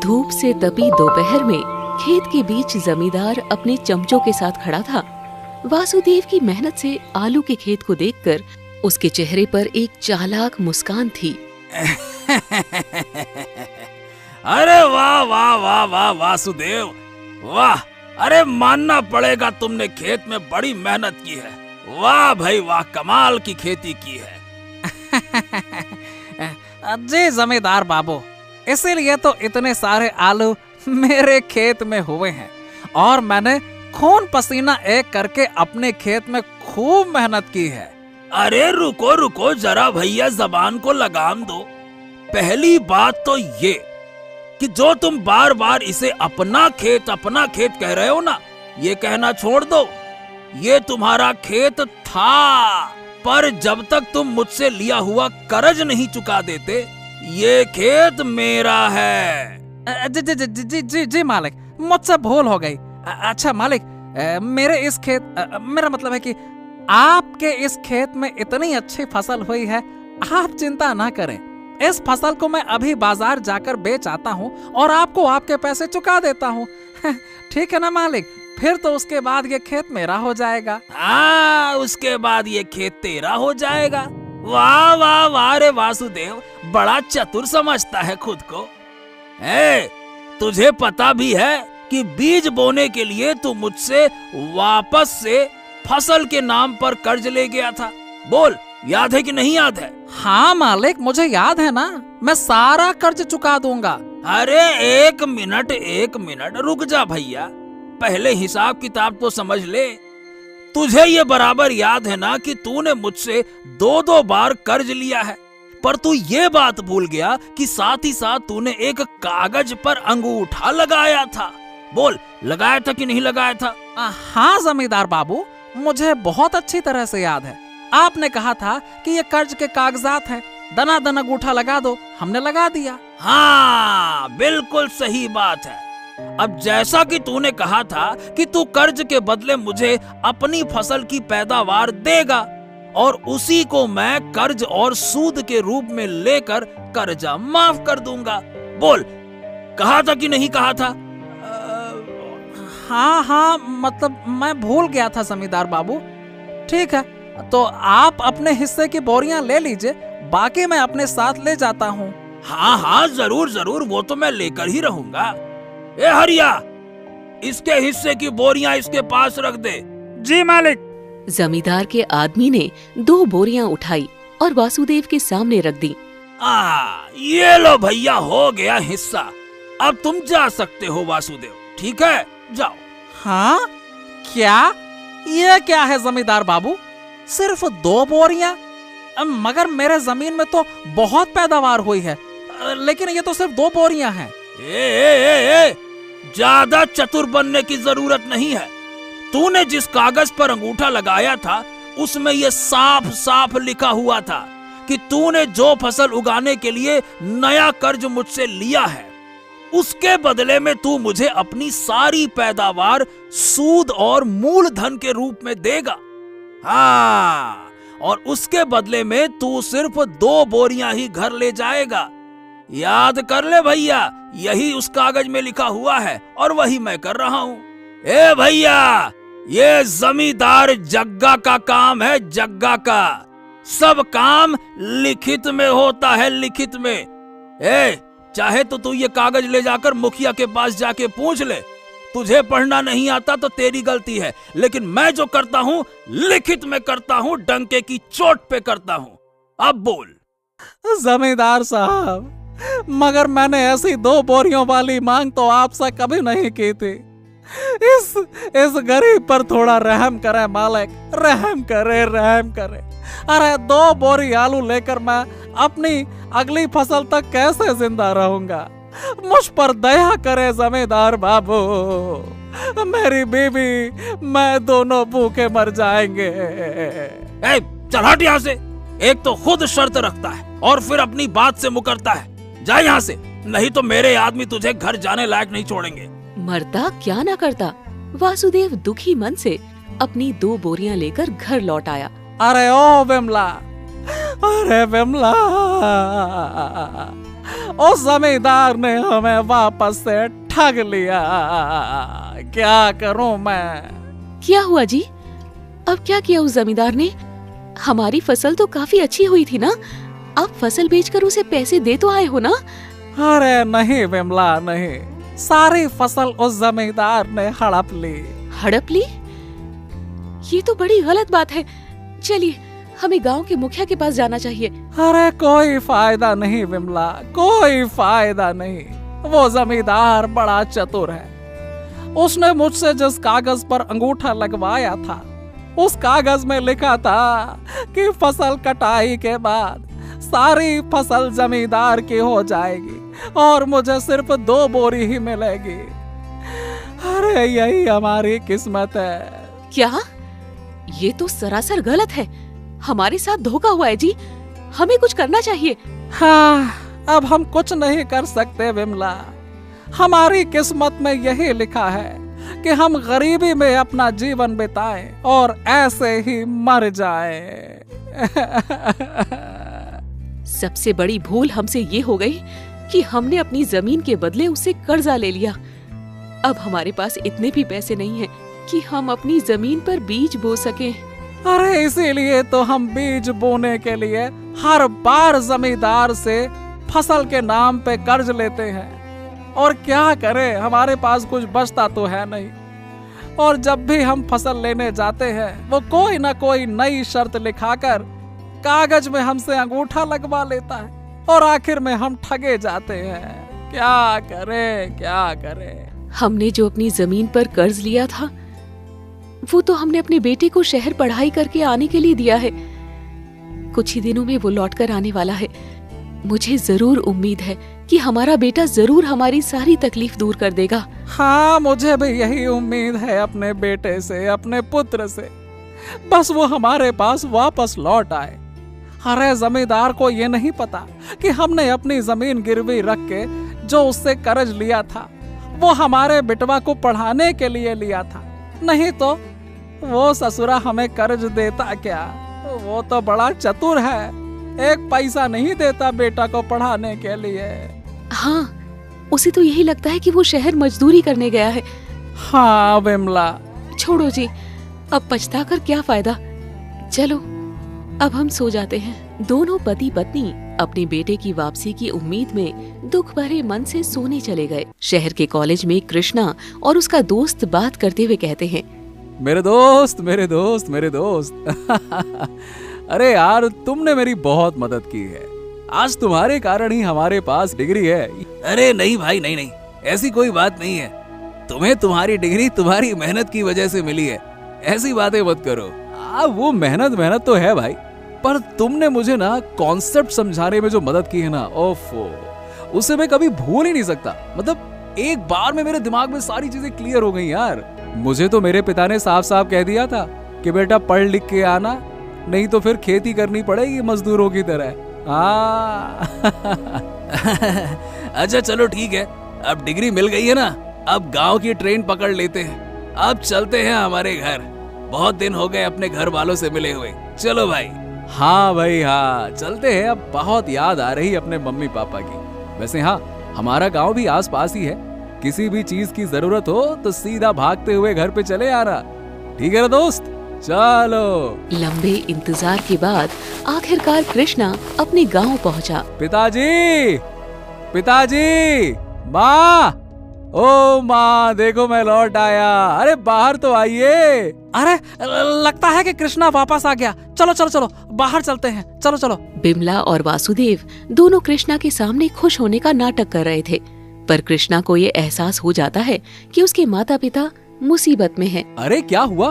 धूप से तपी दोपहर में खेत के बीच जमींदार अपने चमचों के साथ खड़ा था। वासुदेव की मेहनत से आलू के खेत को देखकर उसके चेहरे पर एक चालाक मुस्कान थी। अरे वाह वाह वाह वाह वासुदेव, वाह! अरे मानना पड़ेगा, तुमने खेत में बड़ी मेहनत की है। वाह भाई वाह, कमाल की खेती की है। जी जमींदार बाबू, इसीलिए तो इतने सारे आलू मेरे खेत में हुए हैं और मैंने खून पसीना एक करके अपने खेत में खूब मेहनत की है। अरे रुको रुको जरा भैया, जबान को लगाम दो। पहली बात तो ये कि जो तुम बार बार इसे अपना खेत कह रहे हो ना, ये कहना छोड़ दो। ये तुम्हारा खेत था, पर जब तक तुम मुझसे लिया हुआ कर्ज नहीं चुका देते, ये खेत मेरा है। जी जी जी जी जी जी मालिक, मुझसे भूल हो गई। अच्छा मालिक, मेरा मतलब है कि आपके इस खेत में इतनी अच्छी फसल हुई है, आप चिंता ना करें। इस फसल को मैं अभी बाजार जाकर बेच आता हूँ और आपको आपके पैसे चुका देता हूँ। ठीक है ना मालिक? फिर तो उसके बाद ये खेत मेरा हो जाएगा। हाँ, उसके बाद ये खेत तेरा हो जाएगा। वाह वाह वाह रे वासुदेव, बड़ा चतुर समझता है खुद को। तुझे पता भी है कि बीज बोने के लिए तू मुझसे वापस से फसल के नाम पर कर्ज ले गया था। बोल, याद है कि नहीं याद है? हाँ मालिक, मुझे याद है ना, मैं सारा कर्ज चुका दूंगा। अरे एक मिनट रुक जा भैया, पहले हिसाब किताब तो समझ ले। तुझे ये बराबर याद है ना कि तूने मुझसे 2-2 बार कर्ज लिया है, पर तू ये बात भूल गया कि साथ ही साथ तूने एक कागज पर अंगूठा लगाया था। बोल, लगाया था कि नहीं लगाया था? हाँ जमींदार बाबू, मुझे बहुत अच्छी तरह से याद है। आपने कहा था कि ये कर्ज के कागजात हैं, दनादन अंगूठा लगा दो। हमने लगा दिया। हाँ, बिल्कुल सही बात है। अब जैसा कि तूने कहा था कि तू कर्ज के बदले मुझे अपनी फसल की पैदावार देगा और उसी को मैं कर्ज और सूद के रूप में लेकर कर्जा माफ कर दूंगा। बोल, कहा था कि नहीं कहा था? हाँ, मतलब मैं भूल गया था जमींदार बाबू। ठीक है, तो आप अपने हिस्से की बोरियां ले लीजिए, बाकी मैं अपने साथ ले जाता हूँ। हाँ, जरूर, वो तो मैं लेकर ही रहूंगा। ए हरिया, इसके हिस्से की बोरियां इसके पास रख दे। जी मालिक। जमींदार के आदमी ने 2 बोरियां उठाई और वासुदेव के सामने रख दी। ये लो भैया, हो गया हिस्सा। अब तुम जा सकते हो वासुदेव, ठीक है? जाओ। हाँ? क्या? ये क्या है जमींदार बाबू, सिर्फ 2 बोरियां? मगर मेरे जमीन में तो बहुत पैदावार हुई है, लेकिन ये तो सिर्फ 2 बोरियां हैं। ज्यादा चतुर बनने की जरूरत नहीं है। तूने जिस कागज पर अंगूठा लगाया था, उसमें ये साफ साफ लिखा हुआ था कि तूने जो फसल उगाने के लिए नया कर्ज मुझसे लिया है, उसके बदले में तू मुझे अपनी सारी पैदावार सूद और मूलधन के रूप में देगा। हाँ, और उसके बदले में तू सिर्फ 2 बोरियां ही घर ले जाएगा। याद कर ले भैया, यही उस कागज में लिखा हुआ है और वही मैं कर रहा हूँ। ए भैया, ये जमींदार जग्गा का काम है, जग्गा का। सब काम लिखित में होता है, लिखित में। चाहे तो तू ये कागज ले जाकर मुखिया के पास जाके पूछ ले। तुझे पढ़ना नहीं आता तो तेरी गलती है, लेकिन मैं जो करता हूँ लिखित में करता हूँ, डंके की चोट पे करता हूँ। अब बोल। जमींदार साहब, मगर मैंने ऐसी 2 बोरियों वाली मांग तो आपसे कभी नहीं की थी। इस गरीब पर थोड़ा रहम करे मालिक, रहम करे। अरे 2 बोरी आलू लेकर मैं अपनी अगली फसल तक कैसे जिंदा रहूंगा? मुझ पर दया करे जमींदार बाबू, मेरी बीवी, मैं दोनों भूखे मर जाएंगे। चल हट यहाँ से। एक तो खुद शर्त रखता है और फिर अपनी बात से मुकरता है। जा यहाँ से, नहीं तो मेरे आदमी तुझे घर जाने लायक नहीं छोड़ेंगे। मरता क्या ना करता, वासुदेव दुखी मन से अपनी 2 बोरियां लेकर घर लौट आया। अरे ओ बिमला, अरे विमला, उस जमींदार ने हमें वापस से ठग लिया। क्या करूं मैं? क्या हुआ जी? अब क्या किया उस जमींदार ने? हमारी फसल तो काफी अच्छी हुई थी ना, आप फसल बेचकर उसे पैसे दे तो आए हो ना? अरे नहीं विमला, नहीं, सारी फसल उस जमींदार ने हड़प ली। हड़प ली? ये तो बड़ी गलत बात है। चलिए, हमें गांव के मुखिया के पास जाना चाहिए। अरे कोई फायदा नहीं विमला, कोई फायदा नहीं। वो जमींदार बड़ा चतुर है। उसने मुझसे जिस कागज पर अंगूठा लगवाया था, उस कागज में लिखा था कि फसल कटाई के बाद सारी फसल जमींदार की हो जाएगी और मुझे सिर्फ 2 बोरी ही मिलेगी। अरे यही हमारी किस्मत है। क्या? ये तो सरासर गलत है। हमारे साथ धोखा हुआ है जी, हमें कुछ करना चाहिए। हाँ, अब हम कुछ नहीं कर सकते विमला। हमारी किस्मत में यही लिखा है कि हम गरीबी में अपना जीवन बिताएं और ऐसे ही मर जाएं। सबसे बड़ी भूल हमसे ये हो गई कि हमने अपनी जमीन के बदले उससे कर्जा ले लिया। अब हमारे पास इतने भी पैसे नहीं हैं कि हम अपनी जमीन पर बीज बो सकें। अरे इसीलिए तो हम बीज बोने के लिए हर बार जमींदार से फसल के नाम पे कर्ज लेते हैं। और क्या करें, हमारे पास कुछ बचता तो है नहीं। और जब भी हम फसल लेने जाते हैं, वो कोई ना कोई नई शर्त लिखाकर कागज में हमसे अंगूठा लगवा लेता है और आखिर में हम ठगे जाते हैं। क्या करें, क्या करें? हमने जो अपनी जमीन पर कर्ज लिया था, वो तो हमने अपने बेटे को शहर पढ़ाई करके आने के लिए दिया है। कुछ ही दिनों में वो लौटकर आने वाला है। मुझे जरूर उम्मीद है कि हमारा बेटा जरूर हमारी सारी तकलीफ दूर कर देगा। हाँ, मुझे भी यही उम्मीद है अपने बेटे से, अपने पुत्र से। बस वो हमारे पास वापस लौट आए। अरे जमींदार को ये नहीं पता कि हमने अपनी जमीन गिरवी रख के जो उससे कर्ज लिया था, वो हमारे बेटवा को पढ़ाने के लिए लिया था। नहीं तो वो ससुरा हमें कर्ज देता क्या? वो तो बड़ा चतुर है, एक पैसा नहीं देता बेटा को पढ़ाने के लिए। हाँ, उसे तो यही लगता है कि वो शहर मजदूरी करने गया है। हाँ विमला, छोड़ो जी, अब पछता कर क्या फायदा। चलो, अब हम सो जाते हैं। दोनों पति पत्नी अपने बेटे की वापसी की उम्मीद में दुख भरे मन से सोने चले गए। शहर के कॉलेज में कृष्णा और उसका दोस्त बात करते हुए कहते हैं, मेरे दोस्त, मेरे दोस्त, मेरे दोस्त। अरे यार, तुमने मेरी बहुत मदद की है। आज तुम्हारे कारण ही हमारे पास डिग्री है। अरे नहीं भाई, नहीं नहीं, ऐसी कोई बात नहीं है। तुम्हें तुम्हारी डिग्री तुम्हारी मेहनत की वजह से मिली है। ऐसी बातें मत करो। वो मेहनत तो है भाई, पर तुमने मुझे ना कॉन्सेप्ट समझाने में जो मदद की है ना, ओफो, उसे मैं कभी भूल ही नहीं सकता। मतलब एक बार में मेरे दिमाग में सारी चीजें क्लियर हो गई यार। मुझे तो मेरे पिता ने साफ साफ कह दिया था कि बेटा पढ़ लिख के आना, नहीं तो फिर खेती करनी पड़ेगी मजदूरों की तरह। अच्छा चलो ठीक है, अब डिग्री मिल गई है ना, अब गांव की ट्रेन पकड़ लेते हैं। अब चलते हैं हमारे घर। बहुत दिन हो गए अपने घर वालों से मिले हुए। चलो भाई। हाँ भाई, हाँ चलते हैं। अब बहुत याद आ रही अपने मम्मी पापा की। वैसे हाँ, हमारा गांव भी आस पास ही है। किसी भी चीज की जरूरत हो तो सीधा भागते हुए घर पे चले आना। ठीक है ना दोस्त? चलो। लंबे इंतजार के बाद आखिरकार कृष्णा अपने गांव पहुंचा। पिताजी, पिताजी, माँ, ओ माँ, देखो मैं लौट आया। अरे बाहर तो आइए। अरे लगता है कि कृष्णा वापस आ गया। चलो चलो चलो, बाहर चलते हैं। चलो चलो। बिमला और वासुदेव दोनों कृष्णा के सामने खुश होने का नाटक कर रहे थे, पर कृष्णा को ये एहसास हो जाता है कि उसके माता पिता मुसीबत में हैं। अरे क्या हुआ?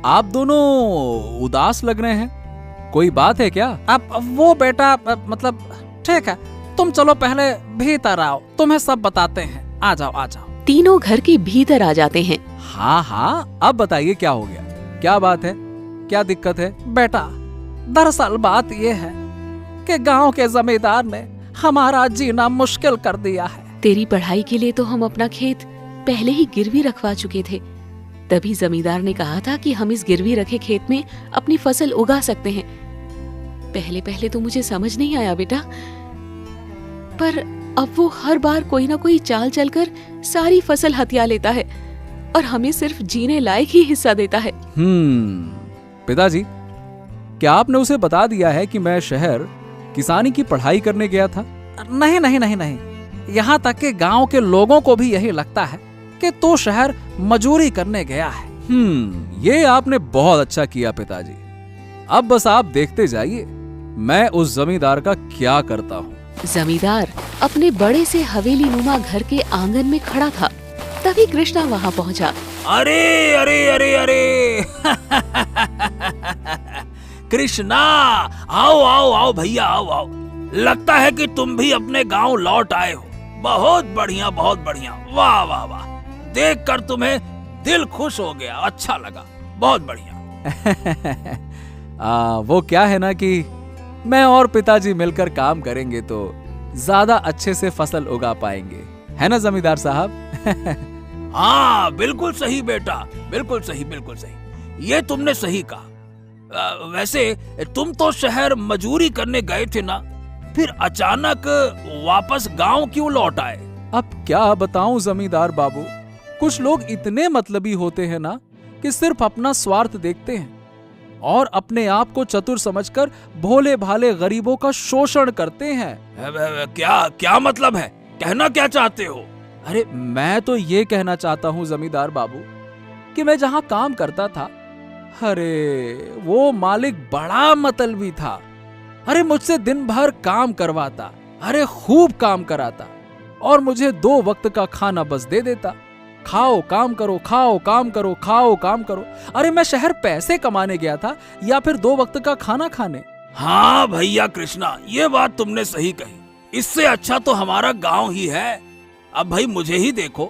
आप दोनों उदास लग रहे हैं, कोई बात है क्या? अब वो बेटा, मतलब ठीक है, तुम चलो पहले भीतर आओ, तुम्हें सब बताते हैं। आ जाओ आ जाओ। तीनों घर के भीतर आ जाते हैं। हाँ हाँ, अब बताइए क्या हो गया, क्या बात है, क्या दिक्कत है? बेटा, दरअसल बात ये है कि गांव के जमींदार ने हमारा जीना मुश्किल कर दिया है। तेरी पढ़ाई के लिए तो हम अपना खेत पहले ही गिरवी रखवा चुके थे। तभी जमींदार ने कहा था कि हम इस गिरवी रखे खेत में अपनी फसल उगा सकते हैं, पहले पहले तो मुझे समझ नहीं आया बेटा, पर अब वो हर बार कोई ना कोई चाल चलकर सारी फसल हथिया लेता है और हमें सिर्फ जीने लायक ही हिस्सा देता है। पिताजी, क्या आपने उसे बता दिया है कि मैं शहर किसानी की पढ़ाई करने गया था? नहीं नहीं नहीं नहीं, यहाँ तक कि गांव के लोगों को भी यही लगता है कि तू शहर मजूरी करने गया है। ये आपने बहुत अच्छा किया पिताजी। अब बस आप देखते जाइए मैं उस जमींदार का क्या करता हूँ। जमींदार अपने बड़े से हवेली नुमा घर के आंगन में खड़ा था। तभी कृष्णा वहाँ पहुँचा। अरे अरे अरे अरे कृष्णा, आओ आओ आओ भैया, आओ आओ। लगता है कि तुम भी अपने गांव लौट आए हो। बहुत बढ़िया, बहुत बढ़िया, वाह वाह वाह। देखकर तुम्हें दिल खुश हो गया, अच्छा लगा, बहुत बढ़िया। वो क्या है ना कि मैं और पिताजी मिलकर काम करेंगे तो ज्यादा अच्छे से फसल उगा पाएंगे, है ना जमींदार साहब? हाँ बिल्कुल सही बेटा, बिल्कुल सही, बिल्कुल सही, ये तुमने सही कहा। वैसे तुम तो शहर मजूरी करने गए थे ना, फिर अचानक वापस गांव क्यों लौट आए? अब क्या बताऊं जमींदार बाबू, कुछ लोग इतने मतलबी होते हैं ना कि सिर्फ अपना स्वार्थ देखते हैं और अपने आप को चतुर समझकर भोले भाले गरीबों का शोषण करते हैं। क्या क्या मतलब है? कहना क्या चाहते हो? अरे मैं तो ये कहना चाहता हूँ जमींदार बाबू कि मैं जहाँ काम करता था, अरे वो मालिक बड़ा मतलबी था। अरे मुझसे दिन भर काम करवाता, अरे खूब काम कराता और मुझे 2 वक्त का खाना बस दे देता। खाओ काम करो, खाओ काम करो, खाओ काम करो। अरे मैं शहर पैसे कमाने गया था या फिर 2 वक्त का खाना खाने? हाँ भैया कृष्णा, ये बात तुमने सही कही। इससे अच्छा तो हमारा गांव ही है। अब भाई मुझे ही देखो,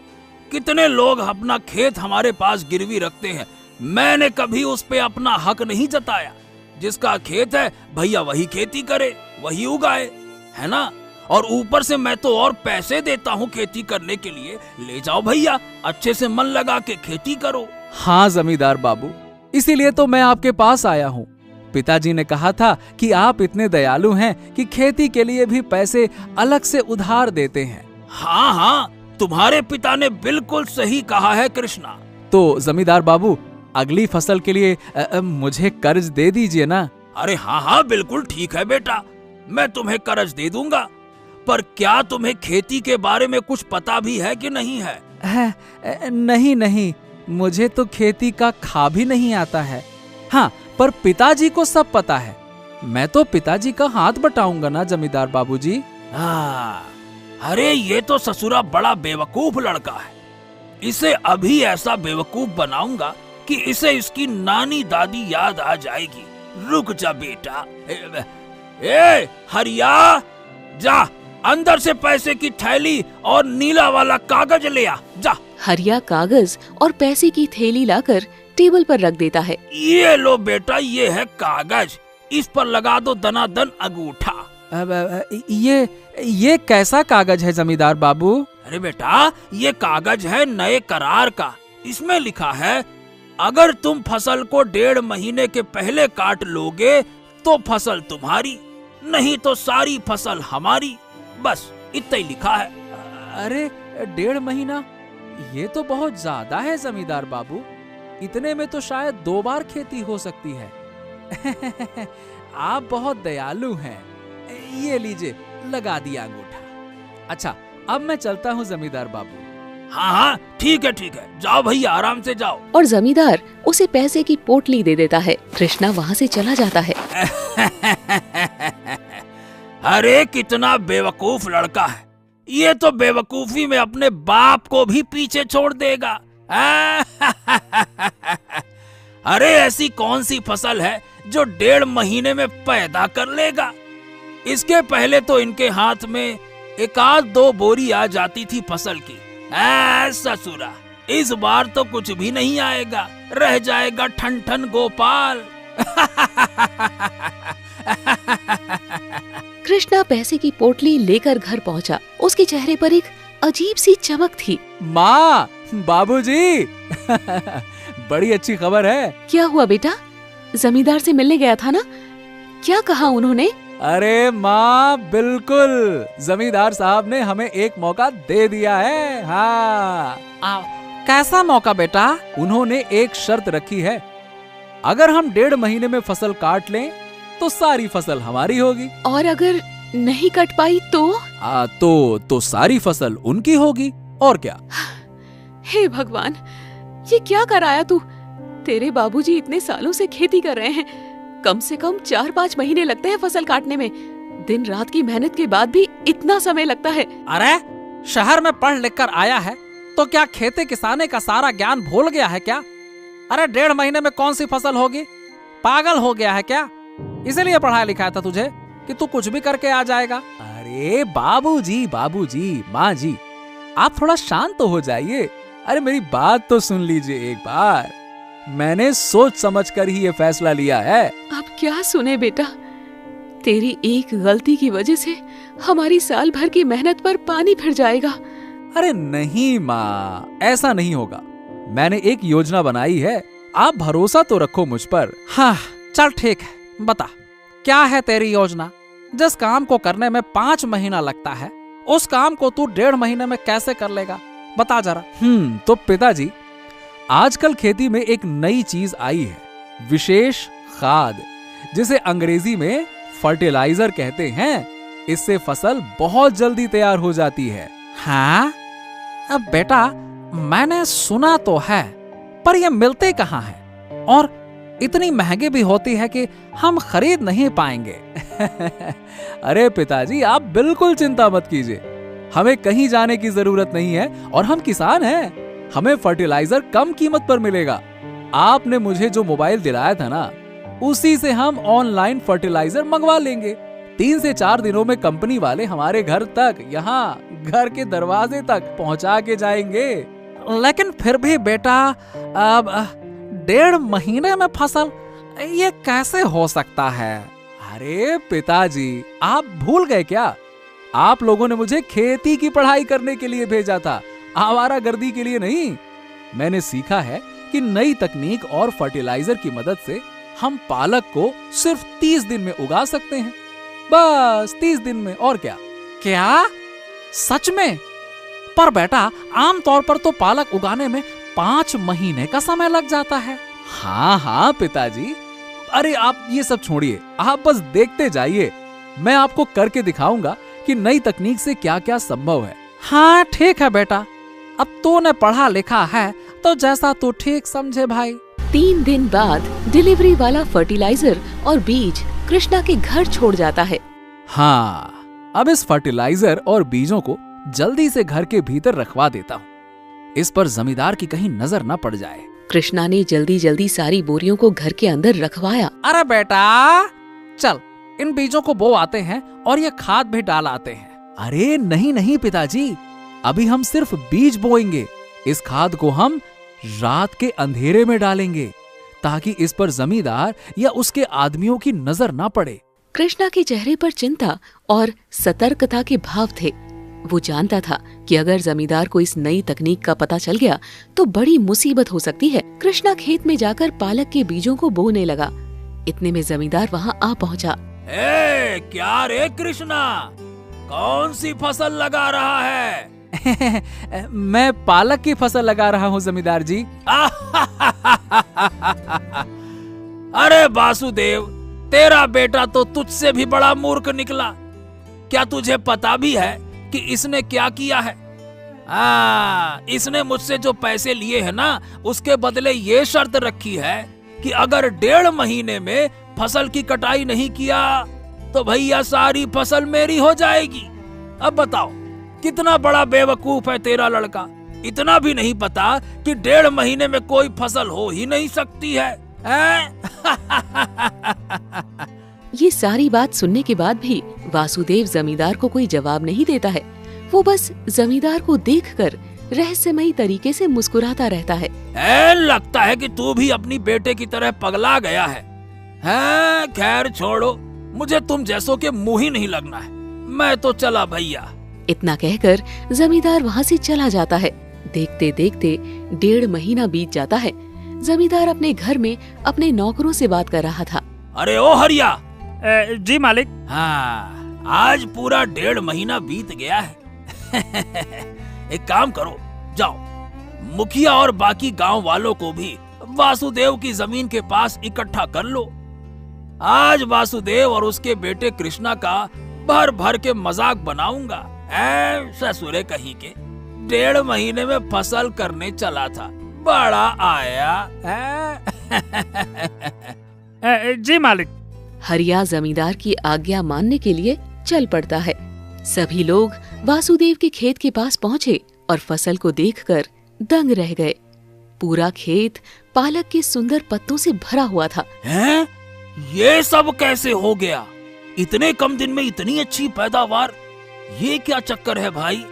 कितने लोग अपना खेत हमारे पास गिरवी रखते हैं, मैंने कभी उस पे अपना हक नहीं जताया। जिसका खेत है भैया वही खेती करे, वही उगाए, है ना? और ऊपर से मैं तो और पैसे देता हूँ खेती करने के लिए। ले जाओ भैया, अच्छे से मन लगा के खेती करो। हाँ जमींदार बाबू, इसीलिए तो मैं आपके पास आया हूँ। पिताजी ने कहा था कि आप इतने दयालु हैं कि खेती के लिए भी पैसे अलग से उधार देते हैं। हाँ हाँ, तुम्हारे पिता ने बिल्कुल सही कहा है कृष्णा। तो जमींदार बाबू, अगली फसल के लिए मुझे कर्ज दे दीजिए ना। अरे हाँ हाँ बिल्कुल ठीक है बेटा, मैं तुम्हें कर्ज दे दूंगा। पर क्या तुम्हें खेती के बारे में कुछ पता भी है कि नहीं है? नहीं नहीं, मुझे तो खेती का खा भी नहीं आता है। हाँ, पर पिताजी को सब पता है। मैं तो पिताजी का हाथ बटाऊंगा ना जमींदार बाबूजी। अरे ये तो ससुरा बड़ा बेवकूफ लड़का है। इसे अभी ऐसा बेवकूफ बनाऊंगा कि इसे इसकी नानी दादी याद आ जाएगी। रुक जा बेटा। ए हरिया, जा अंदर से पैसे की थैली और नीला वाला कागज ले आ, जा। हरिया कागज और पैसे की थैली लाकर टेबल पर रख देता है। ये लो बेटा, ये है कागज, इस पर लगा दो दनादन अंगूठा। ये कैसा कागज है जमींदार बाबू? अरे बेटा, ये कागज है नए करार का। इसमें लिखा है, अगर तुम फसल को 1.5 महीने के पहले काट लोगे तो फसल तुम्हारी, नहीं तो सारी फसल हमारी। बस इतना ही लिखा है। अरे 1.5 महीना, ये तो बहुत ज्यादा है जमींदार बाबू। इतने में तो शायद 2 बार खेती हो सकती है। आप बहुत दयालु हैं। ये लीजिए, लगा दिया अंगूठा। अच्छा, अब मैं चलता हूँ जमींदार बाबू। हाँ हाँ ठीक है ठीक है, जाओ भैया, आराम से जाओ। और जमींदार उसे पैसे की पोटली दे देता है। कृष्णा वहाँ से चला जाता है। अरे कितना बेवकूफ लड़का है, ये तो बेवकूफी में अपने बाप को भी पीछे छोड़ देगा। अरे ऐसी कौन सी फसल है जो 1.5 महीने में पैदा कर लेगा? इसके पहले तो इनके हाथ में 1-2 बोरी आ जाती थी फसल की। ससुरा, इस बार तो कुछ भी नहीं आएगा, रह जाएगा ठन ठन गोपाल। कृष्णा पैसे की पोटली लेकर घर पहुंचा। उसके चेहरे पर एक अजीब सी चमक थी। माँ, बाबूजी, बड़ी अच्छी खबर है। क्या हुआ बेटा? जमींदार से मिलने गया था ना? क्या कहा उन्होंने? अरे माँ, बिल्कुल, जमींदार साहब ने हमें एक मौका दे दिया है। हाँ। कैसा मौका बेटा? उन्होंने एक शर्त रखी है, अगर हम 1.5 महीने में फसल काट लें तो सारी फसल हमारी होगी। और अगर नहीं कट पाई तो? तो सारी फसल उनकी होगी, और क्या। हे भगवान, ये क्या कराया तू? तेरे बाबूजी इतने सालों से खेती कर रहे हैं, कम से कम 4-5 महीने लगते हैं फसल काटने में। दिन रात की मेहनत के बाद भी इतना समय लगता है। अरे, शहर में पढ़ लिख कर आया है तो क्या खेती किसानी का सारा ज्ञान भूल गया है क्या? अरे 1.5 महीने में कौन सी फसल होगी? पागल हो गया है क्या? इसीलिए पढ़ाया लिखाया था तुझे कि तू कुछ भी करके आ जाएगा। अरे बाबूजी, माँ जी, आप थोड़ा शांत तो हो जाइए। अरे मेरी बात तो सुन लीजिए एक बार। मैंने सोच समझ कर ही ये फैसला लिया है। अब क्या सुने बेटा, तेरी एक गलती की वजह से हमारी साल भर की मेहनत पर पानी फिर जाएगा। अरे नहीं माँ, ऐसा नहीं होगा। मैंने एक योजना बनाई है, आप भरोसा तो रखो मुझ पर। हाँ, चल ठीक है, बता क्या है तेरी योजना? जिस काम को करने में 5 महीना लगता है, उस काम को तू 1.5 महीने में कैसे कर लेगा? बता जरा। तो पिताजी, आजकल खेती में एक नई चीज आई है, विशेष खाद, जिसे अंग्रेजी में फर्टिलाइजर कहते हैं। इससे फसल बहुत जल्दी तैयार हो जाती है। हाँ? अब बेटा, मैंने सुना तो है, पर ये मिलते कहाँ हैं? और इतनी महंगी भी होती है कि हम खरीद नहीं पाएंगे। अरे पिताजी, आप बिल्कुल चिंता मत कीजिए, हमें कहीं जाने की जरूरत नहीं है और हम किसान हैं। हमें फर्टिलाइजर कम कीमत पर मिलेगा। आपने मुझे जो मोबाइल दिलाया था ना, उसी से हम ऑनलाइन फर्टिलाइजर मंगवा लेंगे। 3 से 4 दिनों में कंपनी वाले हमारे घर तक, यहाँ घर के दरवाजे तक पहुंचा के जाएंगे। लेकिन फिर भी बेटा, अब 1.5 महीने में फसल, ये कैसे हो सकता है? अरे पिताजी, आप भूल गए क्या? आप लोगों ने मुझे खेती की पढ़ाई करने के लिए भेजा था, आवारागर्दी के लिए नहीं। मैंने सीखा है कि नई तकनीक और फर्टिलाइजर की मदद से हम पालक को सिर्फ 30 दिन में उगा सकते हैं। बस 30 दिन में, और क्या। क्या? सच में? पर बेटा, आमतौर पर तो पालक उगाने में 5 महीने का समय लग जाता है। हाँ पिताजी, अरे आप ये सब छोड़िए, आप बस देखते जाइए। मैं आपको करके दिखाऊंगा कि नई तकनीक से क्या क्या संभव है। हाँ ठीक है बेटा, अब तूने पढ़ा लिखा है तो जैसा तू ठीक समझे भाई। 3 दिन बाद डिलीवरी वाला फर्टिलाइजर और बीज कृष्णा के घर छोड़ जाता है। हाँ, अब इस फर्टिलाइजर और बीजों को जल्दी से घर के भीतर रखवा देता हूँ, इस पर जमींदार की कहीं नजर न पड़ जाए। कृष्णा ने जल्दी जल्दी सारी बोरियों को घर के अंदर रखवाया। अरे बेटा, चल इन बीजों को बो आते हैं और ये खाद भी डाल आते हैं। अरे नहीं पिताजी, अभी हम सिर्फ बीज बोएंगे। इस खाद को हम रात के अंधेरे में डालेंगे ताकि इस पर जमींदार या उसके आदमियों की नजर ना पड़े। कृष्णा के चेहरे पर चिंता और सतर्कता के भाव थे। वो जानता था कि अगर जमींदार को इस नई तकनीक का पता चल गया तो बड़ी मुसीबत हो सकती है। कृष्णा खेत में जाकर पालक के बीजों को बोने लगा। इतने में जमींदार वहाँ आ पहुँचा। क्या रे कृष्णा, कौन सी फसल लगा रहा है? मैं पालक की फसल लगा रहा हूँ जमींदार जी। अरे वासुदेव, तेरा बेटा तो तुझसे भी बड़ा मूर्ख निकला। क्या तुझे पता भी है कि इसने क्या किया है? इसने मुझसे जो पैसे लिए हैं ना, उसके बदले ये शर्त रखी है कि अगर 1.5 महीने में फसल की कटाई नहीं किया तो भैया सारी फसल मेरी हो जाएगी। अब बताओ, कितना बड़ा बेवकूफ है तेरा लड़का। इतना भी नहीं पता कि 1.5 महीने में कोई फसल हो ही नहीं सकती है, ये सारी बात सुनने के बाद भी वासुदेव जमींदार को कोई जवाब नहीं देता है। वो बस जमींदार को देखकर रहस्यमयी तरीके से मुस्कुराता रहता है। लगता है कि तू भी अपनी बेटे की तरह पगला गया है। खैर छोड़ो, मुझे तुम जैसों के मुंह ही नहीं लगना है। मैं तो चला भैया। इतना कहकर जमींदार वहाँ से चला जाता है। देखते देखते 1.5 महीना बीत जाता है। जमींदार अपने घर में अपने नौकरों से बात कर रहा था। अरे ओ हरिया, जी मालिक। हाँ, आज पूरा 1.5 महीना बीत गया है। एक काम करो, जाओ मुखिया और बाकी गांव वालों को भी वासुदेव की जमीन के पास इकट्ठा कर लो। आज वासुदेव और उसके बेटे कृष्णा का भर भर के मजाक बनाऊंगा। ससुरे कहीं के 1.5 महीने में फसल करने चला था, बड़ा आया। जी मालिक। हरिया जमींदार की आज्ञा मानने के लिए चल पड़ता है। सभी लोग वासुदेव के खेत के पास पहुंचे और फसल को देखकर दंग रह गए। पूरा खेत पालक के सुंदर पत्तों से भरा हुआ था। हैं? ये सब कैसे हो गया? इतने कम दिन में इतनी अच्छी पैदावार, ये क्या चक्कर है भाई?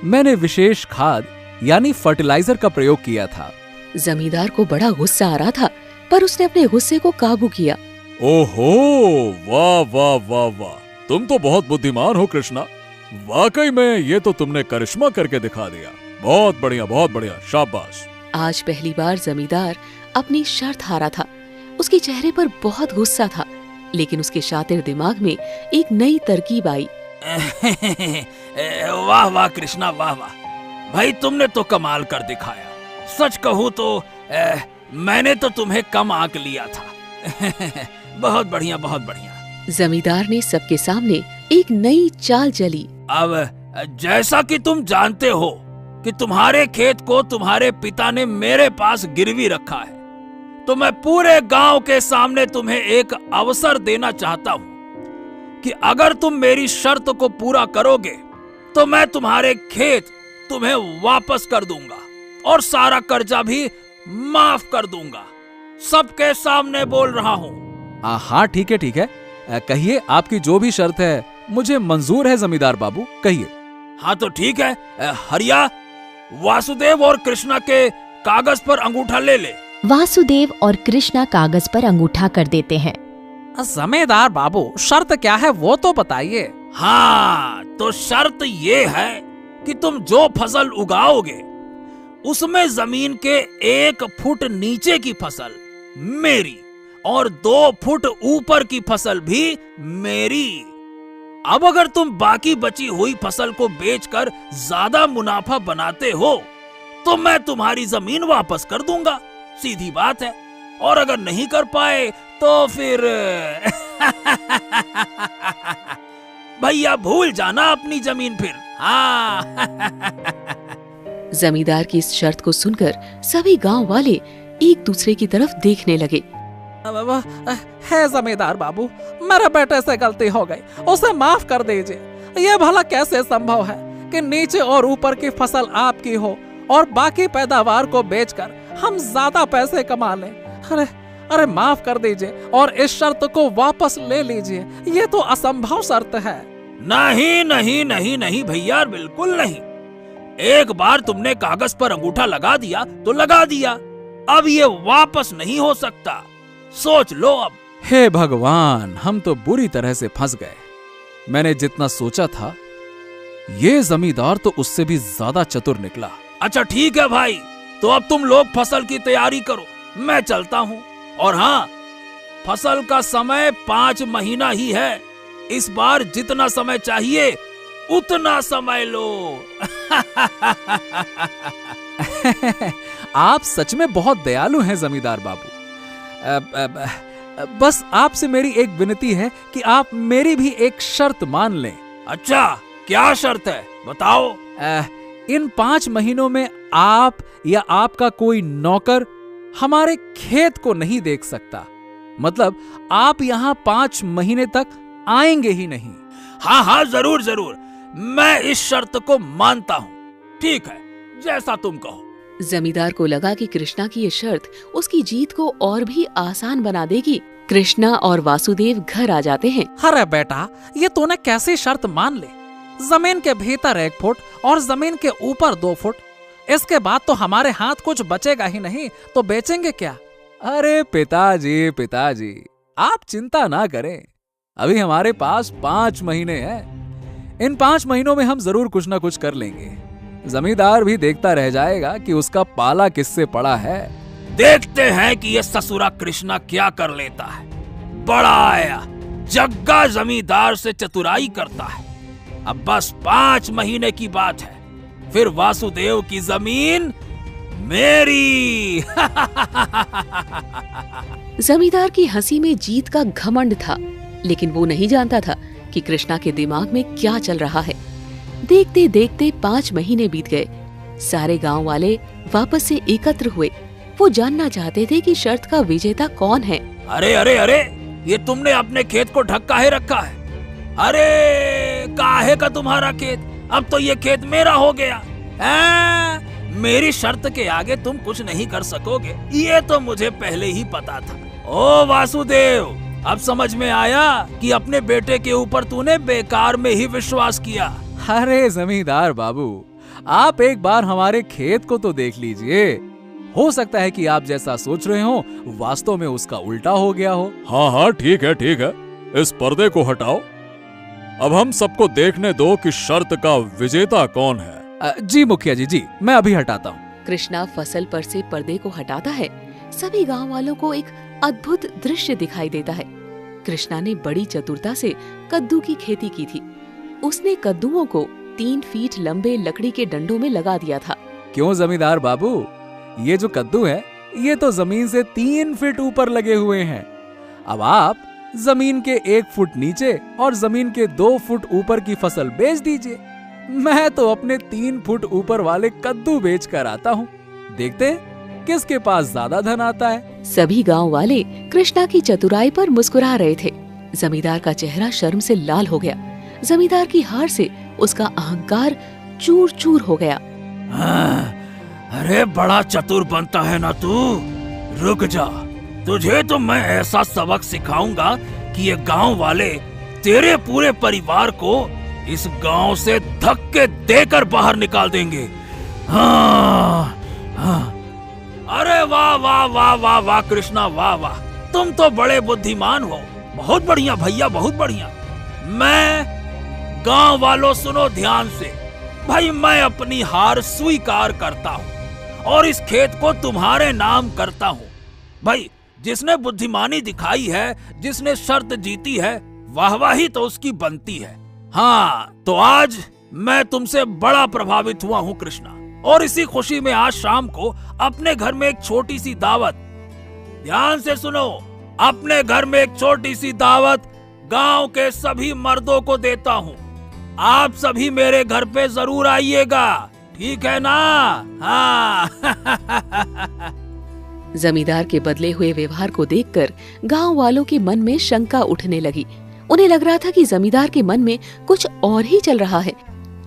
मैंने विशेष खाद यानी फर्टिलाइजर का प्रयोग किया था। जमींदार को बड़ा गुस्सा आ रहा था, पर उसने अपने गुस्से को काबू किया। ओहो, वाह वाह वाह वाह, तुम तो बहुत बुद्धिमान हो कृष्णा। वाकई में ये तो तुमने करिश्मा करके दिखा दिया। बहुत बढ़िया, शाबाश। आज पहली बार जमींदार अपनी शर्त हारा था। उसके चेहरे पर बहुत गुस्सा था, लेकिन उसके शातिर दिमाग में एक नई तरकीब आई। वाह वाह कृष्णा, वाह वाह भाई, तुमने तो कमाल कर दिखाया। सच कहूँ तो मैंने तो तुम्हें कम आंक लिया था। बहुत बढ़िया, बहुत बढ़िया। जमींदार ने सबके सामने एक नई चाल चली। अब जैसा कि तुम जानते हो कि तुम्हारे खेत को तुम्हारे पिता ने मेरे पास गिरवी रखा है, तो मैं पूरे गांव के सामने तुम्हें एक अवसर देना चाहता हूं कि अगर तुम मेरी शर्त को पूरा करोगे तो मैं तुम्हारे खेत तुम्हें वापस कर दूंगा और सारा कर्जा भी माफ कर दूंगा। सबके सामने बोल रहा हूँ। हाँ ठीक है, कहिए, आपकी जो भी शर्त है मुझे मंजूर है जमींदार बाबू, कहिए। हाँ तो ठीक है, हरिया, वासुदेव और कृष्णा के कागज पर अंगूठा ले ले। वासुदेव और कृष्णा कागज पर अंगूठा कर देते हैं। जमींदार बाबू, शर्त क्या है वो तो बताइए। हाँ, तो शर्त ये है कि तुम जो फसल उगाओगे उसमें जमीन के 1 फुट नीचे की फसल मेरी और 2 फुट ऊपर की फसल भी मेरी। अब अगर तुम बाकी बची हुई फसल को बेचकर ज्यादा मुनाफा बनाते हो तो मैं तुम्हारी जमीन वापस कर दूंगा, सीधी बात है। और अगर नहीं कर पाए तो फिर भैया भूल जाना अपनी जमीन फिर। हाँ। जमींदार की इस शर्त को सुनकर सभी गांव वाले एक दूसरे की तरफ देखने लगे। है जमींदार बाबू, मेरे बेटे से गलती हो गई, उसे माफ कर दीजिए। ये भला कैसे संभव है कि नीचे और ऊपर की फसल आपकी हो और बाकी पैदावार को बेचकर हम ज्यादा पैसे कमा लें? अरे माफ कर दीजिए और इस शर्त को वापस ले लीजिए। ये तो असंभव शर्त है। नहीं नहीं नहीं नहीं भैया, बिल्कुल नहीं। एक बार तुमने कागज पर अंगूठा लगा दिया तो लगा दिया, अब ये वापस नहीं हो सकता। सोच लो अब। हे भगवान, हम तो बुरी तरह से फंस गए। मैंने जितना सोचा था ये जमींदार तो उससे भी ज्यादा चतुर निकला। अच्छा ठीक है भाई, तो अब तुम लोग फसल की तैयारी करो, मैं चलता हूँ। और हाँ, फसल का समय 5 महीना ही है। इस बार जितना समय चाहिए उतना समय लो। आप सच में बहुत दयालु हैं जमींदार बाबू। बस आपसे मेरी एक विनती है कि आप मेरी भी एक शर्त मान लें। अच्छा, क्या शर्त है, बताओ। इन 5 महीनों में आप या आपका कोई नौकर हमारे खेत को नहीं देख सकता। मतलब आप यहाँ 5 महीने तक आएंगे ही नहीं। हाँ हाँ, जरूर जरूर, मैं इस शर्त को मानता हूँ। ठीक है, जैसा तुम कहो। जमींदार को लगा कि कृष्णा की ये शर्त उसकी जीत को और भी आसान बना देगी। कृष्णा और वासुदेव घर आ जाते हैं। अरे बेटा, ये तूने कैसी शर्त मान ली? जमीन के भीतर 1 फुट और जमीन के ऊपर 2 फुट। इसके बाद तो हमारे हाथ कुछ बचेगा ही नहीं, तो बेचेंगे क्या? अरे पिताजी, आप चिंता ना करें। अभी हमारे पास 5 महीने हैं। इन 5 महीनों में हम जरूर कुछ ना कुछ कर लेंगे। जमींदार भी देखता रह जाएगा कि उसका पाला किससे पड़ा है। देखते हैं कि ये ससुरा कृष्णा क्या कर लेता है। बड़ा आया, जग्गा जमींदार से चतुराई करता है। अब बस 5 महीने की बात है, फिर वासुदेव की जमीन मेरी। जमींदार की हंसी में जीत का घमंड था, लेकिन वो नहीं जानता था कि कृष्णा के दिमाग में क्या चल रहा है। देखते देखते 5 महीने बीत गए। सारे गांव वाले वापस से एकत्र हुए। वो जानना चाहते थे कि शर्त का विजेता कौन है। अरे अरे अरे, ये तुमने अपने खेत को ढक काहे रखा है? अरे काहे का तुम्हारा खेत? अब तो ये खेत मेरा हो गया। मेरी शर्त के आगे तुम कुछ नहीं कर सकोगे, ये तो मुझे पहले ही पता था। ओ वासुदेव, अब समझ में आया कि अपने बेटे के ऊपर तूने बेकार में ही विश्वास किया। अरे जमींदार बाबू, आप एक बार हमारे खेत को तो देख लीजिए। हो सकता है कि आप जैसा सोच रहे हो वास्तव में उसका उल्टा हो गया हो। हाँ हाँ, ठीक है ठीक है, इस पर्दे को हटाओ। अब हम सबको देखने दो कि शर्त का विजेता कौन है। जी मुखिया जी, मैं अभी हटाता हूँ। कृष्णा फसल पर से पर्दे को हटाता है। सभी गांव वालों को एक अद्भुत दृश्य दिखाई देता है। कृष्णा ने बड़ी चतुरता से कद्दू की खेती की थी। उसने कद्दुओं को 3 फीट लंबे लकड़ी के डंडों में लगा दिया था। क्यों जमींदार बाबू, ये जो कद्दू है ये तो जमीन से 3 फीट ऊपर लगे हुए हैं। अब आप जमीन के 1 फुट नीचे और जमीन के 2 फुट ऊपर की फसल बेच दीजिए। मैं तो अपने 3 फुट ऊपर वाले कद्दू बेच कर आता हूँ। देखते हैं किसके पास ज्यादा धन आता है। सभी गांव वाले कृष्णा की चतुराई पर मुस्कुरा रहे थे। जमींदार का चेहरा शर्म से लाल हो गया। जमींदार की हार से उसका अहंकार चूर चूर हो गया। अरे बड़ा चतुर बनता है ना तू। रुक जा, तुझे तो मैं ऐसा सबक सिखाऊंगा कि ये गांव वाले तेरे पूरे परिवार को इस गांव से धक्के देकर बाहर निकाल देंगे। हाँ। अरे वाह वाह वाह वाह वाह कृष्णा, वाह वाह, तुम तो बड़े बुद्धिमान हो। बहुत बढ़िया भैया, बहुत बढ़िया। मैं गांव वालों सुनो ध्यान से। भाई मैं अपनी हार स्वीकार करता हूँ और इस खेत को तुम्हारे नाम करता हूँ। भाई जिसने बुद्धिमानी दिखाई है, जिसने शर्त जीती है, वाहवाही तो उसकी बनती है। हाँ, तो आज मैं तुमसे बड़ा प्रभावित हुआ हूँ कृष्णा, और इसी खुशी में आज शाम को अपने घर में एक छोटी सी दावत, ध्यान से सुनो, अपने घर में एक छोटी सी दावत गांव के सभी मर्दों को देता हूँ। आप सभी मेरे घर पे जरूर आइएगा, ठीक है ना? हाँ। जमींदार के बदले हुए व्यवहार को देखकर गांव वालों के मन में शंका उठने लगी। उन्हें लग रहा था कि जमींदार के मन में कुछ और ही चल रहा है।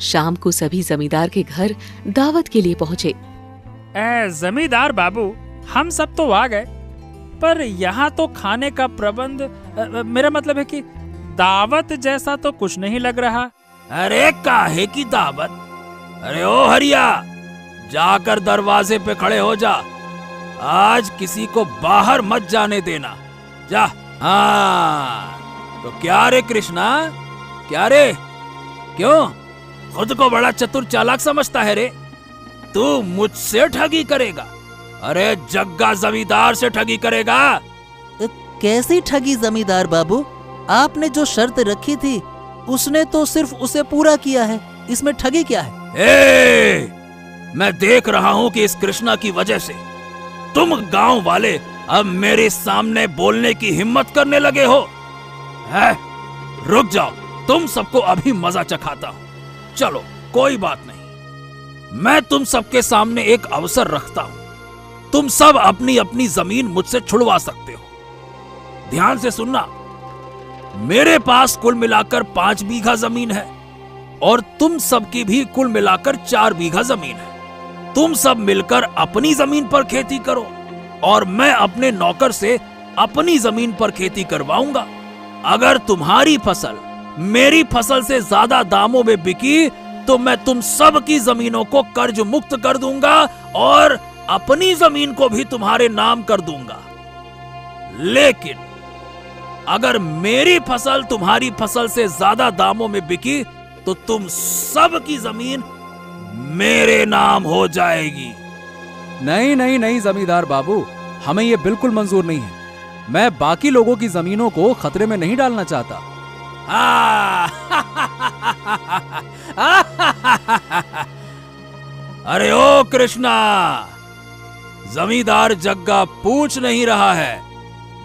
शाम को सभी जमींदार के घर दावत के लिए पहुँचे। जमींदार बाबू, हम सब तो आ गए, पर यहाँ तो खाने का प्रबंध, मेरा मतलब है कि दावत जैसा तो कुछ नहीं लग रहा। अरे काहे की दावत? अरे ओ हरिया, जाकर दरवाजे पे खड़े हो जा। आज किसी को बाहर मत जाने देना, जा। हाँ तो क्या रे कृष्णा, क्या रे? क्यों खुद को बड़ा चतुर चालाक समझता है रे? तू मुझसे ठगी करेगा? अरे जग्गा जमींदार से ठगी करेगा। कैसी ठगी जमींदार बाबू? आपने जो शर्त रखी थी उसने तो सिर्फ उसे पूरा किया है, इसमें ठगी क्या है? मैं देख रहा हूँ कि इस कृष्णा की वजह से तुम गांव वाले अब मेरे सामने बोलने की हिम्मत करने लगे हो। रुक जाओ, तुम सबको अभी मजा चखाता हूँ। चलो कोई बात नहीं, मैं तुम सबके सामने एक अवसर रखता हूँ। तुम सब अपनी अपनी जमीन मुझसे छुड़वा सकते हो। ध्यान से सुनना, मेरे पास कुल मिलाकर 5 बीघा जमीन है और तुम सबकी भी कुल मिलाकर 4 बीघा जमीन है। तुम सब मिलकर अपनी जमीन पर खेती करो और मैं अपने नौकर से अपनी जमीन पर खेती करवाऊंगा। अगर तुम्हारी फसल मेरी फसल से ज्यादा दामों में बिकी तो मैं तुम सब की जमीनों को कर्ज मुक्त कर दूंगा और अपनी जमीन को भी तुम्हारे नाम कर दूंगा। लेकिन अगर मेरी फसल तुम्हारी फसल से ज्यादा दामों में बिकी तो तुम सब की जमीन मेरे नाम हो जाएगी। नहीं नहीं नहीं जमींदार बाबू, हमें ये बिल्कुल मंजूर नहीं है। मैं बाकी लोगों की जमीनों को खतरे में नहीं डालना चाहता। अरे ओ कृष्णा, जमींदार जग्गा पूछ नहीं रहा है,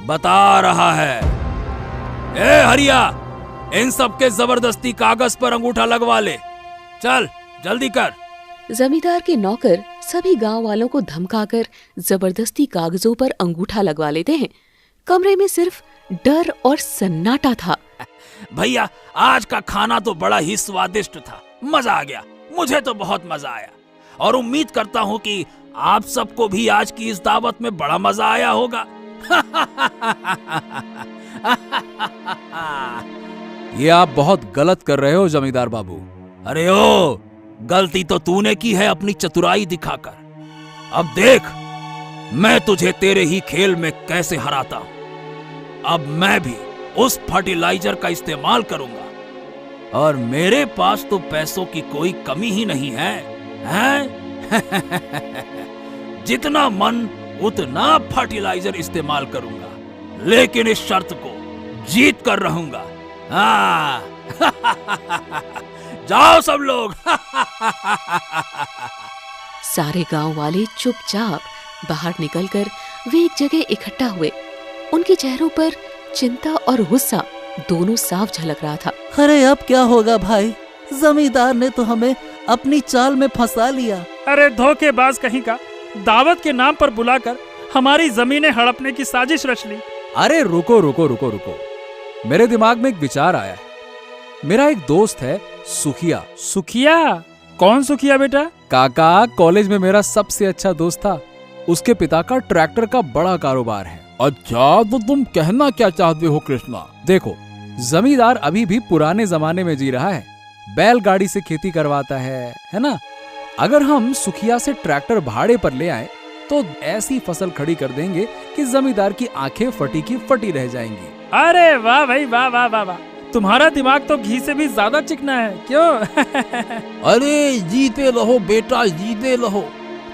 बता रहा है। ए हरिया, इन सब के जबरदस्ती कागज पर अंगूठा लगवा ले। चल जल्दी कर। जमींदार के नौकर सभी गांव वालों को धमकाकर जबरदस्ती कागजों पर अंगूठा लगवा लेते हैं। कमरे में सिर्फ डर और सन्नाटा था। भैया, आज का खाना तो बड़ा ही स्वादिष्ट था, मजा आ गया। मुझे तो बहुत मजा आया और उम्मीद करता हूँ कि आप सबको भी आज की इस दावत में बड़ा मजा आया होगा। ये आप बहुत गलत कर रहे हो जमींदार बाबू। अरे ओ, गलती तो तूने की है अपनी चतुराई दिखाकर। अब देख मैं तुझे तेरे ही खेल में कैसे हराता हूं। अब मैं भी उस फर्टिलाइजर का इस्तेमाल करूंगा और मेरे पास तो पैसों की कोई कमी ही नहीं है, हैं? जितना मन उतना फर्टिलाइजर इस्तेमाल करूंगा, लेकिन इस शर्त को जीत कर रहूंगा। हाँ। जाओ सब लोग। सारे गांव वाले चुपचाप बाहर निकलकर वे एक जगह इकट्ठा हुए। उनके चेहरों पर चिंता और गुस्सा दोनों साफ झलक रहा था। अरे अब क्या होगा भाई, जमींदार ने तो हमें अपनी चाल में फंसा लिया। अरे धोखेबाज कहीं का, दावत के नाम पर बुलाकर हमारी जमीनें हड़पने की साजिश रच ली। अरे रुको रुको रुको रुको, मेरे दिमाग में एक विचार आया है। मेरा एक दोस्त है सुखिया। सुखिया? कौन सुखिया बेटा? काका, कॉलेज में मेरा सबसे अच्छा दोस्त था। उसके पिता का ट्रैक्टर का बड़ा कारोबार है। अच्छा, तो तुम कहना क्या चाहते हो कृष्णा? देखो, जमींदार अभी भी पुराने जमाने में जी रहा है, बैलगाड़ी से खेती करवाता है ना? अगर हम सुखिया से ट्रैक्टर भाड़े पर ले आए तो ऐसी फसल खड़ी कर देंगे कि जमींदार की आंखें फटी की फटी रह जाएंगी। अरे वाह भाई, वाह वाह वाह वाह, तुम्हारा दिमाग तो घी से भी ज्यादा चिकना है, क्यों? अरे जीते रहो बेटा, जीते रहो।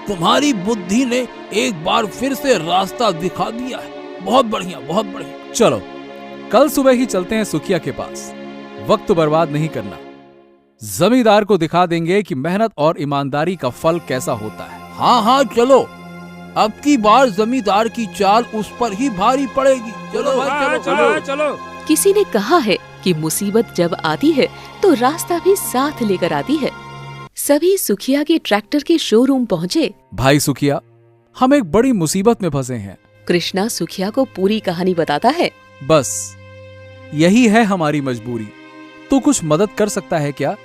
तुम्हारी बुद्धि ने एक बार फिर से रास्ता दिखा दिया है। बहुत बढ़िया, बहुत बढ़िया। चलो कल सुबह ही चलते हैं सुखिया के पास। वक्त बर्बाद नहीं करना। जमींदार को दिखा देंगे कि मेहनत और ईमानदारी का फल कैसा होता है। हाँ हाँ चलो, अब की बार जमींदार की चाल उस पर ही भारी पड़ेगी। चलो भाई, चलो चलो चलो। किसी ने कहा है कि मुसीबत जब आती है तो रास्ता भी साथ लेकर आती है। सभी सुखिया के ट्रैक्टर के शोरूम पहुँचे। भाई सुखिया, हम एक बड़ी मुसीबत में फंसे हैं। कृष्णा सुखिया को पूरी कहानी बताता है। बस यही है हमारी मजबूरी। तू कुछ मदद कर सकता है क्या?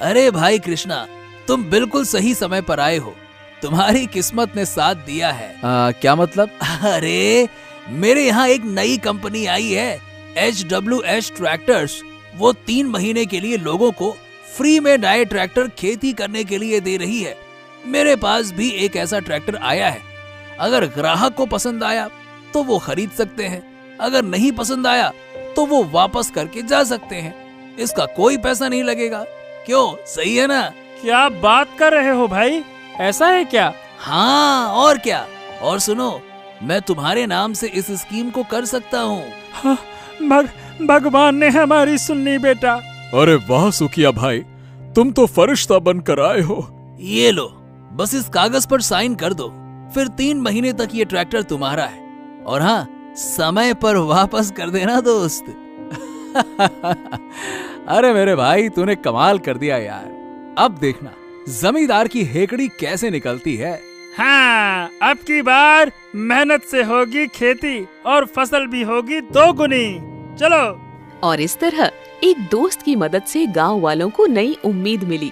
अरे भाई कृष्णा, तुम बिल्कुल सही समय पर आए हो। तुम्हारी किस्मत ने साथ दिया है। क्या मतलब? अरे मेरे यहाँ एक नई कंपनी आई है, HWS ट्रैक्टर्स। वो 3 महीने के लिए लोगों को फ्री में नए ट्रैक्टर खेती करने के लिए दे रही है। मेरे पास भी एक ऐसा ट्रैक्टर आया है। अगर ग्राहक को पसंद आया तो वो खरीद सकते हैं, अगर नहीं पसंद आया तो वो वापस करके जा सकते हैं। इसका कोई पैसा नहीं लगेगा। क्यों, सही है ना? क्या बात कर रहे हो भाई, ऐसा है क्या? हाँ और क्या। और सुनो, मैं तुम्हारे नाम से इस स्कीम को कर सकता हूँ। हाँ, भगवान ने हमारी सुननी बेटा। अरे वाह सुखिया भाई, तुम तो फरिश्ता बनकर आए हो। ये लो, बस इस कागज पर साइन कर दो, फिर 3 महीने तक ये ट्रैक्टर तुम्हारा है। और हाँ, समय पर वापस कर देना दोस्त। अरे मेरे भाई, तूने कमाल कर दिया यार। अब देखना जमींदार की हेकड़ी कैसे निकलती है। हाँ, अब की बार मेहनत से होगी खेती और फसल भी होगी 2 गुनी। चलो। और इस तरह एक दोस्त की मदद से गांव वालों को नई उम्मीद मिली।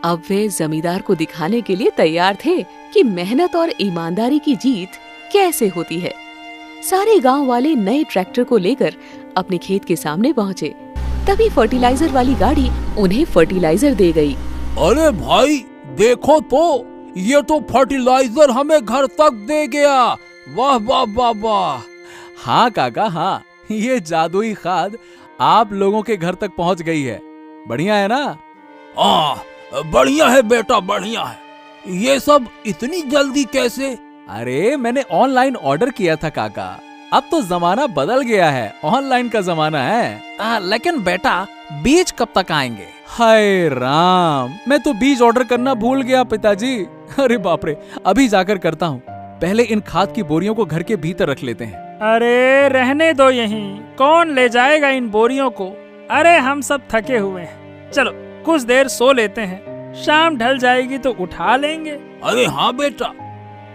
अब वे जमींदार को दिखाने के लिए तैयार थे कि मेहनत और ईमानदारी की जीत कैसे होती है। सारे गांव वाले नए ट्रैक्टर को लेकर अपने खेत के सामने पहुंचे। तभी फर्टिलाइजर वाली गाड़ी उन्हें फर्टिलाइजर दे गई। अरे भाई देखो तो, ये तो फर्टिलाइजर हमें घर तक दे गया। वाह वाह वाह वाह। हाँ काका, हाँ, ये जादुई खाद आप लोगों के घर तक पहुंच गई है। बढ़िया है ना? बढ़िया है बेटा, बढ़िया है। ये सब इतनी जल्दी कैसे? अरे मैंने ऑनलाइन ऑर्डर किया था काका। अब तो जमाना बदल गया है, ऑनलाइन का जमाना है। लेकिन बेटा बीज कब तक आएंगे? हाय राम, मैं तो बीज ऑर्डर करना भूल गया पिताजी। अरे बाप रे, अभी जाकर करता हूँ। पहले इन खाद की बोरियों को घर के भीतर रख लेते हैं। अरे रहने दो यहीं, कौन ले जाएगा इन बोरियों को? अरे हम सब थके हुए हैं, चलो कुछ देर सो लेते हैं, शाम ढल जाएगी तो उठा लेंगे। अरे हाँ बेटा,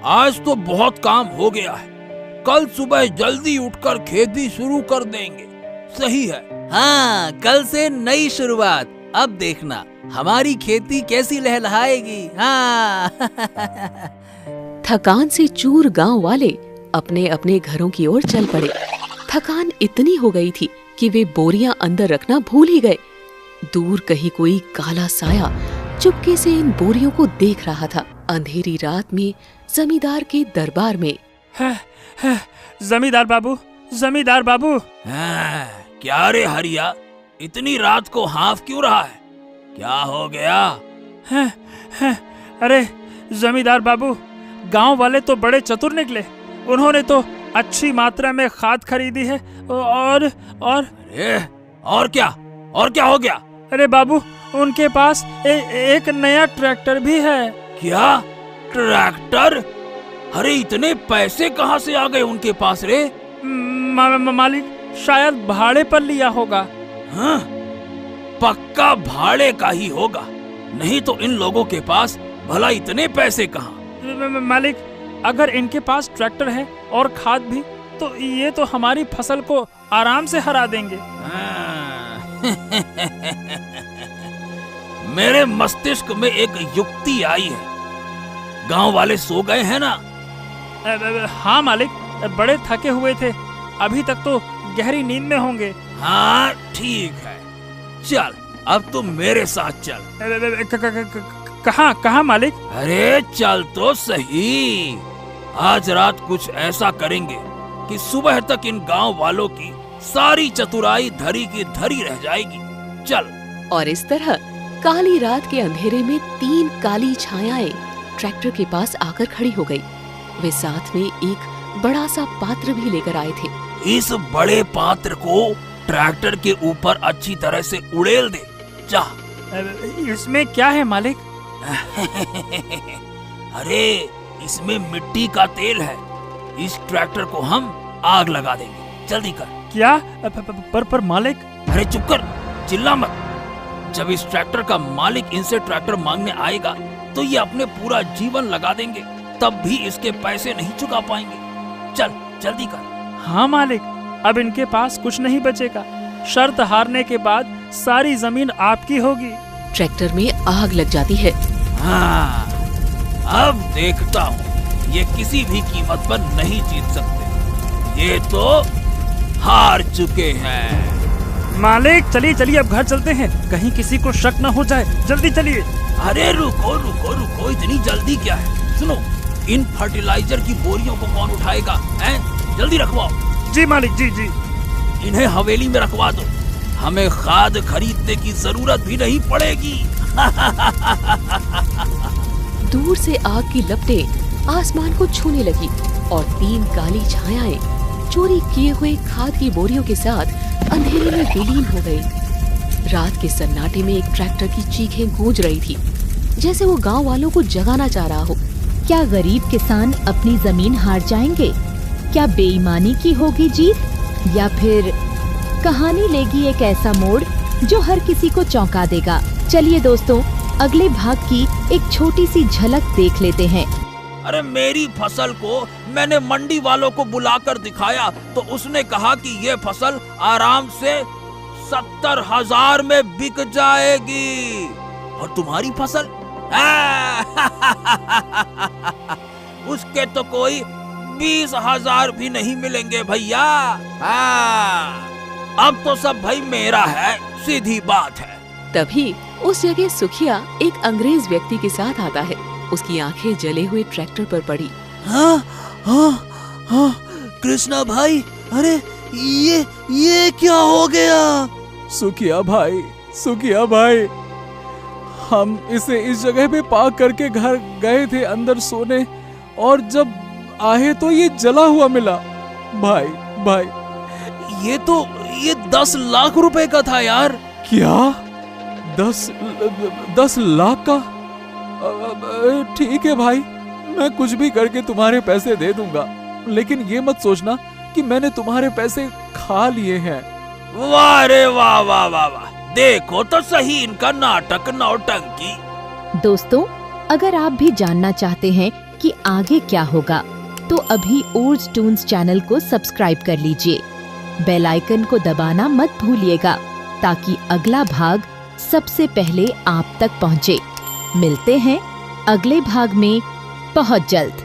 आज तो बहुत काम हो गया है, कल सुबह जल्दी उठकर खेती शुरू कर देंगे। सही है। हाँ, कल से नई शुरुआत। अब देखना हमारी खेती कैसी लहलहाएगी। हाँ। थकान से चूर गांव वाले अपने अपने घरों की ओर चल पड़े। थकान इतनी हो गई थी कि वे बोरियां अंदर रखना भूल ही गए। दूर कहीं कोई काला साया चुपके से इन बोरियों को देख रहा था। अंधेरी रात में जमींदार के दरबार में जमींदार बाबू, जमींदार बाबू। क्या रे हरिया, इतनी रात को हाफ क्यों रहा है? क्या हो गया? अरे जमींदार बाबू, गांव वाले तो बड़े चतुर निकले। उन्होंने तो अच्छी मात्रा में खाद खरीदी है और अरे और क्या हो गया? अरे बाबू, उनके पास एक नया ट्रैक्टर भी है। क्या ट्रैक्टर? अरे इतने पैसे कहाँ से आ गए उनके पास रे? मालिक शायद भाड़े पर लिया होगा। हाँ, पक्का भाड़े का ही होगा, नहीं तो इन लोगों के पास भला इतने पैसे कहाँ? मालिक, अगर इनके पास ट्रैक्टर है और खाद भी, तो ये तो हमारी फसल को आराम से हरा देंगे। मेरे मस्तिष्क में एक युक्ति आई है। गांव वाले सो गए हैं ना? हाँ मालिक, बड़े थके हुए थे, अभी तक तो गहरी नींद में होंगे। हाँ ठीक है, चल अब तुम मेरे साथ चल। कहाँ मालिक? अरे चल तो सही। आज रात कुछ ऐसा करेंगे कि सुबह तक इन गांव वालों की सारी चतुराई धरी की धरी रह जाएगी। चल। और इस तरह काली रात के अंधेरे में 3 काली छायाएं ट्रैक्टर के पास आकर खड़ी हो गई। वे साथ में एक बड़ा सा पात्र भी लेकर आए थे। इस बड़े पात्र को ट्रैक्टर के ऊपर अच्छी तरह से उड़ेल दे। जा। इसमें क्या है मालिक? अरे इसमें मिट्टी का तेल है, इस ट्रैक्टर को हम आग लगा देंगे। जल्दी कर। क्या? पर मालिक। अरे चुप कर, चिल्ला मत। जब इस ट्रैक्टर का मालिक इनसे ट्रैक्टर मांगने आएगा तो ये अपने पूरा जीवन लगा देंगे, तब भी इसके पैसे नहीं चुका पाएंगे। चल जल्दी कर। हाँ मालिक, अब इनके पास कुछ नहीं बचेगा। शर्त हारने के बाद सारी जमीन आपकी होगी। ट्रैक्टर में आग लग जाती है। हाँ, अब देखता हूँ ये किसी भी कीमत पर नहीं जीत सकते। ये तो हार चुके हैं। मालिक चलिए चलिए, अब घर चलते हैं, कहीं किसी को शक न हो जाए। जल्दी चलिए। अरे रुको रुको रुको, इतनी जल्दी क्या है? सुनो, इन फर्टिलाइजर की बोरियों को कौन उठाएगा? हैं? जल्दी रखवाओ। जी मालिक, जी जी। इन्हें हवेली में रखवा दो, हमें खाद खरीदने की जरूरत भी नहीं पड़ेगी। दूर से आग की लपटें आसमान को छूने लगी और 3 काली छायाएं चोरी किए हुए खाद की बोरियों के साथ अंधेरे में विलीन हो गई। रात के सन्नाटे में एक ट्रैक्टर की चीखें गूंज रही थी, जैसे वो गांव वालों को जगाना चाह रहा हो। क्या गरीब किसान अपनी जमीन हार जाएंगे? क्या बेईमानी की होगी जीत, या फिर कहानी लेगी एक ऐसा मोड़ जो हर किसी को चौंका देगा? चलिए दोस्तों, अगले भाग की एक छोटी सी झलक देख लेते हैं। अरे मेरी फसल को मैंने मंडी वालों को बुलाकर दिखाया तो उसने कहा कि ये फसल आराम से 70,000 में बिक जाएगी, और तुम्हारी फसल उसके तो कोई 20,000 भी नहीं मिलेंगे भैया। अब तो सब भाई मेरा है, सीधी बात है। तभी उस जगह सुखिया एक अंग्रेज व्यक्ति के साथ आता है। उसकी आंखें जले हुए ट्रैक्टर पर पड़ी। हाँ हाँ हाँ, कृष्णा भाई, अरे ये क्या हो गया? सुखिया भाई, हम इसे इस जगह पे पार्क करके घर गए थे अंदर सोने, और जब आहे तो ये जला हुआ मिला। भाई भाई ये 10 लाख रुपए का था यार। क्या 10 लाख का? ठीक है भाई, मैं कुछ भी करके तुम्हारे पैसे दे दूंगा, लेकिन ये मत सोचना कि मैंने तुम्हारे पैसे खा लिए हैं। वाह रे वाह वाह वाह वाह, देखो तो सही इनका नाटक नौटंकी। दोस्तों, अगर आप भी जानना चाहते हैं कि आगे क्या होगा, तो अभी ओर्ज टून्स चैनल को सब्सक्राइब कर लीजिए। बेल आइकन को दबाना मत भूलिएगा ताकि अगला भाग सबसे पहले आप तक पहुंचे। मिलते हैं अगले भाग में बहुत जल्द।